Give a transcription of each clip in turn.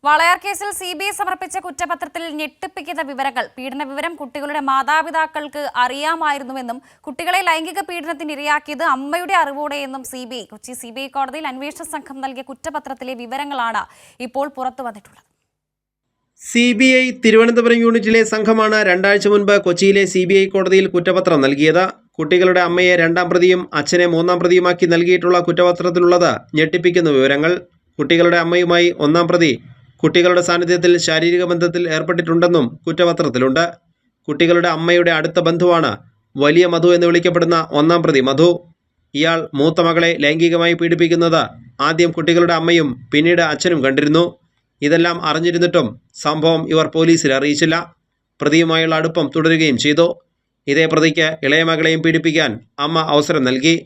വാളയാർ കേസിൽ CBI സമർപ്പിച്ച കുറ്റപത്രത്തിൽ ഞെട്ടിപ്പിക്കുന്ന വിവരങ്ങൾ. പീഡന വിവരം കുട്ടികളുടെ മാതാപിതാക്കൾക്ക് അറിയാമായിരുന്നുവെന്നും കുട്ടികളെ ലൈംഗിക പീഡനത്തിന് ഇരയാക്കിയത് അമ്മയുടെ അറിവോടെയെന്നും കൊച്ചി CBI കോടതിയിൽ അന്വേഷണ സംഘം നൽകിയ കുറ്റപത്രത്തിലെ വിവരങ്ങളാണ് ഇപ്പോൾ പുറത്തു വന്നിട്ടുള്ളത്. CBI തിരുവനന്തപുരം യൂണിറ്റിലെ സംഘമാണ് 2 ആഴ്ച മുൻപ് കൊച്ചിയിലെ CBI കോടതിയിൽ കുറ്റപത്രം നൽകിയത്. കുട്ടികളുടെ അമ്മയെ 2ാം പ്രതിയും അച്ഛനെ 3ാം പ്രതിയുമാക്കി നൽകിയിട്ടുള്ള കുറ്റപത്രത്തിലുള്ളത് ഞെട്ടിപ്പിക്കുന്ന വിവരങ്ങൾ. കുട്ടികളുടെ അമ്മയുമായി 1ാം പ്രതി കുട്ടികളുടെ സാന്നിധ്യത്തിൽ ശാരീരിക ബന്ധത്തിൽ ഏർപ്പെട്ടിട്ടുണ്ടെന്നും കുറ്റപത്രത്തിലുണ്ട്. കുട്ടികളുടെ അമ്മയുടെ അടുത്ത ബന്ധുവാണ് വലിയ മധു എന്ന് വിളിക്കപ്പെടുന്ന 1ാം പ്രതി മധു. ഇയാൾ മൂത്ത മകളെ ലൈംഗികമായി പീഡിപ്പിക്കുന്നത് ആദ്യം കുട്ടികളുടെ അമ്മയും പിന്നീട് അച്ഛനും കണ്ടിരുന്നു. ഇതെല്ലാം അറിഞ്ഞിരുന്നിട്ടും സംഭവം ഇവർ പോലീസിൽ അറിയിച്ചില്ല. പ്രതിയുമായുള്ള അടുപ്പം തുടരുകയും ചെയ്തു. ഇതേ പ്രതിക്ക് ഇളയ മകളെയും പീഡിപ്പിക്കാൻ അമ്മ അവസരം നൽകി.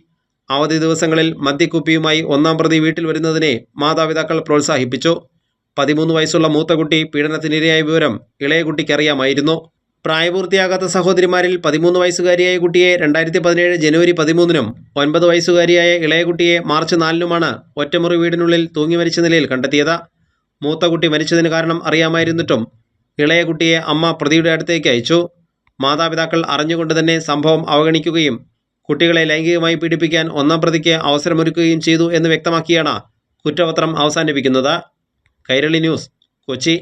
അവധി ദിവസങ്ങളിൽ മദ്യക്കുപ്പിയുമായി 1ാം പ്രതി വീട്ടിൽ വരുന്നതിനെ മാതാപിതാക്കൾ പ്രോത്സാഹിപ്പിച്ചു. 13 വയസ്സുള്ള മൂത്ത കുട്ടി പീഡനത്തിനിരയായ വിവരം ഇളയ കുട്ടിക്ക് അറിയാമായിരുന്നു. പ്രായപൂർത്തിയാകാത്ത സഹോദരിമാരിൽ 13 വയസ്സുകാരിയായ കുട്ടിയെ 2017 ജനുവരി 13-നും 9 വയസ്സുകാരിയായ ഇളയ കുട്ടിയെ മാർച്ച് 4-നുമാണ് ഒറ്റമുറി വീടിനുള്ളിൽ തൂങ്ങി മരിച്ച നിലയിൽ കണ്ടെത്തിയത്. മൂത്ത കുട്ടി മരിച്ചതിന് കാരണം അറിയാമായിരുന്നിട്ടും ഇളയ കുട്ടിയെ അമ്മ പ്രതിയുടെ അടുത്തേക്ക് അയച്ചു. മാതാപിതാക്കൾ അറിഞ്ഞുകൊണ്ട് തന്നെ സംഭവം അവഗണിക്കുകയും കുട്ടികളെ ലൈംഗികമായി പീഡിപ്പിക്കാൻ 1ാം പ്രതിക്ക് അവസരമൊരുക്കുകയും ചെയ്തു എന്ന് വ്യക്തമാക്കിയാണ് കുറ്റപത്രം അവസാനിപ്പിക്കുന്നത്. കൈരളി ന്യൂസ്, കൊച്ചി.